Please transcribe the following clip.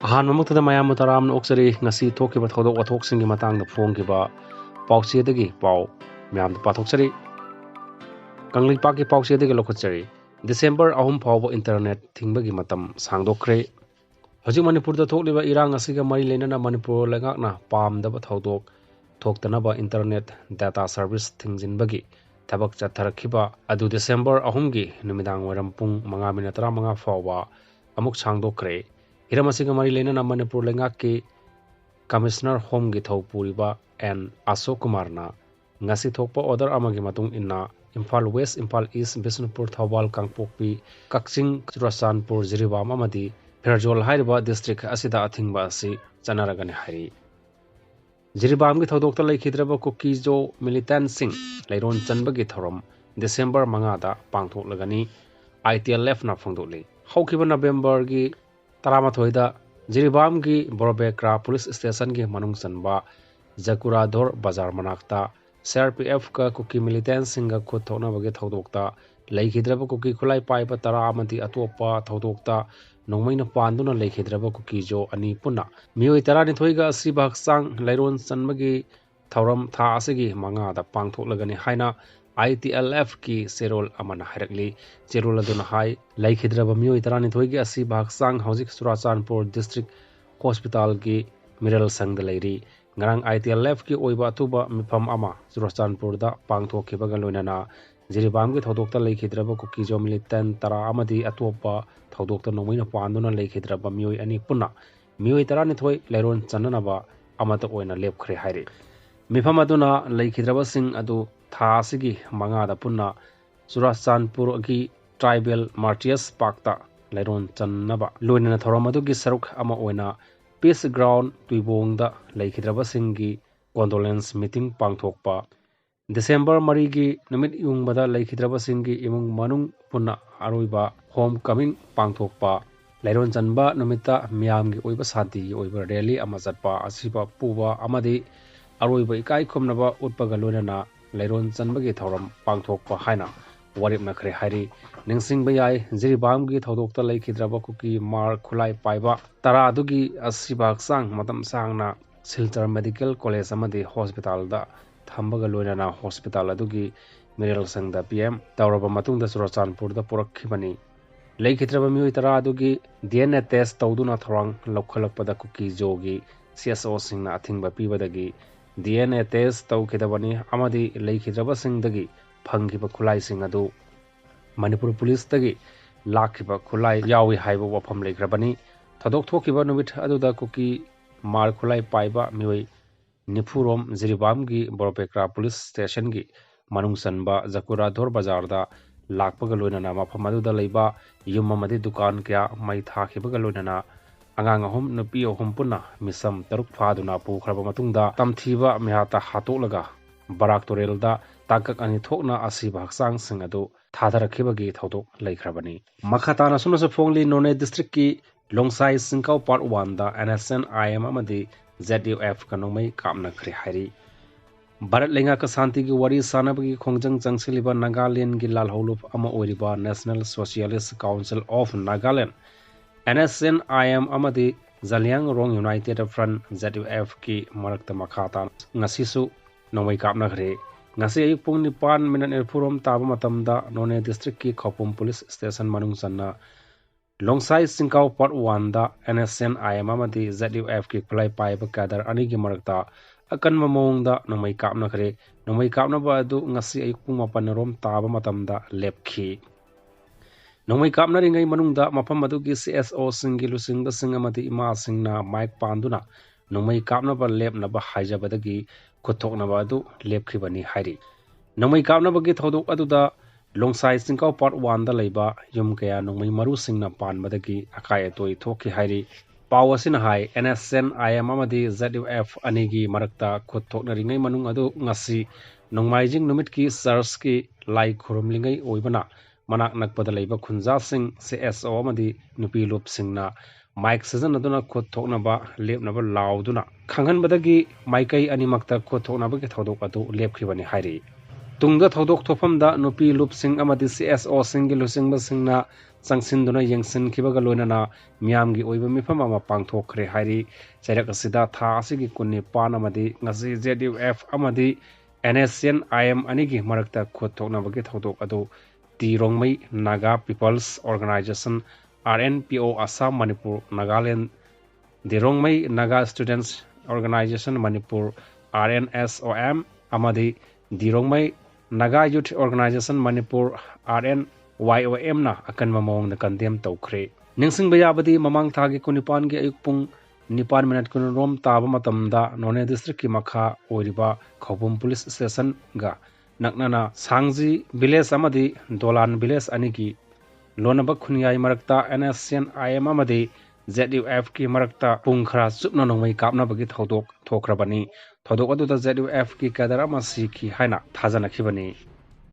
ꯑꯍꯥꯟꯕꯃꯛꯇꯗ ꯃꯌꯥꯝꯕꯨ ꯇꯔꯥꯝꯅ ꯑꯣꯛꯆꯔꯤ ꯉꯁꯤ ꯊꯣꯛꯈꯤꯕ ꯊꯧꯗꯣꯛ ꯋꯥꯊꯣꯛꯁꯤꯡꯒꯤ ꯃꯇꯥꯡꯗ ꯐꯣꯡꯈꯤꯕ ꯄꯥꯎꯆꯦꯗꯒꯤ ꯄꯥꯎ ꯃꯌꯥꯝꯗ ꯄꯥꯊꯣꯛꯆꯔꯤ ꯀꯪꯂꯩꯄꯥꯛꯀꯤ ꯄꯥꯎꯆꯦꯗꯒꯤ ꯂꯧꯈꯠꯆꯔꯤ December 3 ꯐꯥꯎꯕ ꯏꯟꯇꯔꯅꯦꯠ ꯊꯤꯡꯕꯒꯤ ꯃꯇꯝ ꯁꯥꯡꯗꯣꯛꯈ꯭ꯔꯦ ꯍꯧꯖꯤꯛ ꯃꯅꯤꯄꯨꯔꯗ ꯊꯣꯛꯂꯤꯕ ꯏꯔꯥꯡ ꯑꯁꯤꯒ ꯃꯔꯤ ꯂꯩꯅꯅ ꯃꯅꯤꯄꯨꯔ ꯂꯩꯉꯥꯛꯅ ꯄꯥꯝꯗꯕ ꯊꯧꯗꯣꯛ ꯊꯣꯛꯇꯅꯕ ꯏꯟꯇꯔꯅꯦꯠ ꯗꯥꯇꯥ ꯁꯔꯚꯤꯁ ꯊꯤꯡꯖꯤꯟꯕꯒꯤ ꯊꯕꯛ ꯆꯠꯊꯔꯛꯈꯤꯕ ꯑꯗꯨ December 3ꯒꯤ ꯅꯨꯃꯤꯗꯥꯡꯋꯥꯏꯔꯝ ꯄꯨꯡ 5:13 ꯐꯥꯎꯕ ꯑꯃꯨꯛ ꯁꯥꯡꯗꯣꯛꯈ꯭ꯔꯦ ꯍꯤꯔꯝ ꯑꯁꯤꯒ ꯃꯔꯤ ꯂꯩꯅꯅ ꯃꯅꯤꯄꯨꯔ ꯂꯩꯉꯥꯛꯀꯤ ꯀꯃꯤꯁꯅꯔ ꯍꯣꯝꯒꯤ ꯊꯧ ꯄꯨꯔꯤꯕ N. Ashok Kumarna ngasi thokpa order amagi matung inna Imphal West, Imphal East, Bisnupur, Thawbal, Kangpokpi, Kakching, Churachandpur, Jiribam amadi Pherjol haiba district asida athingba asi chanaragani hari Jiribam gi thodokta laikhidraba Kukijo militant sing Lairon Chanbagi thoram December 5 da pangthoklagani ITLF na phongdoli haukiba November gi 13 da Jiribam gi Borobekra police station gi manung chanba Jakuradhor bazar manakta CRPF ka Kuki militant singa khut thona bagi thodokta laikhidraba Kuki khulai paiba tara amati atopa thodokta nongmaina panduna laikhidraba Kuki jo ani puna mioi tara ni thoiga asi baksang lairon chanbagi thoram tha asigi manga da pangthoklagani haina ITLF ki serol amana harakli serol aduna hai laikhidraba mioi tara ni thoigi asi baksang hojik Churachandpur district hospital ki miral sangda lairi ngarang ITLF ki oiba atuba mifam ama Churachandpur da pangthokhibaga loinana Jiribam gi thodokta laikhidraba Kuki jo militant tara amadi atopa thodokta nomoina panduna laikhidraba mioi ani punna mioi tara ni thoi lairon chananaba amata oina lepkhre hairi mifam aduna laikhidraba sing adu tha asigi manga da punna Churachandpur gi tribal martyrs parkta lairon channaba loinana thoramadu gi saruk ama oina Peace Ground Tuibongda laikhidraba singgi condolence meeting pangthokpa December 3 gi numit yungbada laikhidraba singgi imung manung punna aroiba homecoming pangthokpa lairon chanba numita miyamgi oiba santi gi oiba rally ama chatpa asiba puba amadi aroiba ikai khomnaba utpaga loinana lairon chanbagi thoram pangthokpa haina waripna khre hairi ningsingba yai Jiribam gi thodokta laikhidraba Kuki mar khulai paiba tara adugi asiba sang matam sangna Silchar Medical College amadi hospital da thambaga loinana hospital adugi miral sangda PM tawraba matungda Churachandpur da porakhibani laikhidraba mioi tara adugi DNA test tawduna thorang lokhalakpada Kuki jogi CSO singna athingba pibadagi DNA test tawkhidabani amadi laikhidraba singdagi phangkiba khulai sing adu Manipur police tagi lakhiba khulai yawi haiba wafam leikrabani thodok thokiba numit aduda Kuki mar khulai paiba mioi nifurom Jiribam gi Borobekra police station gi manung sanba Jakuradhor bazar da lakpaga loinana mafam aduda leiba yum amadi dukan kya mai thakhibaga loinana angang ahum nupi ahum punna misam taruk phaduna pukhraba matungda tamthiba mihata hatolaga barak torel da takak ani thokna asiba haksang sing adu thadarakibagi thodok leikrabani makhatana sunasa phongli None district ki Longsai Singkau part 1 da NSN IM amadi ZUF kanongmai kamna khri hairi Bharat lenga ka santi gi wari sanabagi khongjang changsiliba Nagaland gi lalholup ama oiriba National Socialist Council of Nagaland NSN IM amadi Zaliang Rong United Front ZUF ki marakta makhata ngasisu nongmai kapna khre ngasi ayuk pung 9 furom taba matamda None district ki Khopum police station manung sanna Longsai Singkau part 1 da NSN IM amadi ZUF ki khulai paiba kadar ani gi marakta akan mamong da nongmai kapna khre nongmai kapna ba adu ngasi ayuk pung 8 rom taba matamda lepkhi nongmai kapna ringai manung da mafam adu gi CSO singi lusing da sing amadi ima singna mic panduna nongmai kapna ba lepna ba haijabadagi kuthokna ba adu lepkhibani hairi nongmai kapna ba gi thodok adu da Longsai Singkau part 1 da leiba yum kaya nongmai maru singna panbadagi akai atoi thokhi hairi pawasina hai NSN IM amadi ZUF anigi marakta kuthokna ringai manung adu ngasi nongmaijing numit ki church ki lai khurumlingai oibana manak nakpada leiba khunja sing CSO amadi nupi lup singna mic season aduna kuthokna ba lepna ba lauduna khanghan badagi maikai animakta kuthokna ba ki thodok adu lepkhibani hairi tungda thodok thofam da nupi lup sing amadi CSO singi lusing ba singna चंगसिनदुना यंगसिनखिबगा लोइनना मियामगी ओइबा मिफम अमा पांगथोखरे हाइरि चैरक असिदा था असिगी कुन्नि पान अमदि ngasi ZUF अमदि NSCN IM अनिगी मरकता खोथोकनबगी थौदोक अदु तिरोंगमै Naga people's organisation RNPO Assam Manipur Nagaland दिरोंगमै Naga students organisation Manipur RNSOM अमदि दिरोंगमै Naga youth organisation Manipur RNYOM ना अकनबा मौंग कंडेम तौखरे निंगसिंग बयाबदी ममांग थागी कुनिपान के अयुक पुंग 9 मिनट कुनरोम ताब मतमदा नोने डिस्ट्रिक्ट की मखा ओरिबा खौबुम पुलिस स्टेशन गा नकनाना सांगजी विलेज अमदि दोलान विलेज अनिगी लोनबा खुनियाई मरकता NSCN IM अमदि ZUF की मरकता पुंग खरा चुपना नोंमै कापनाबगी थौदोक थोखरबनी थौदोक अदुदा ZUF की कैडर अमा सिखि हाइना थाजनखिबनी।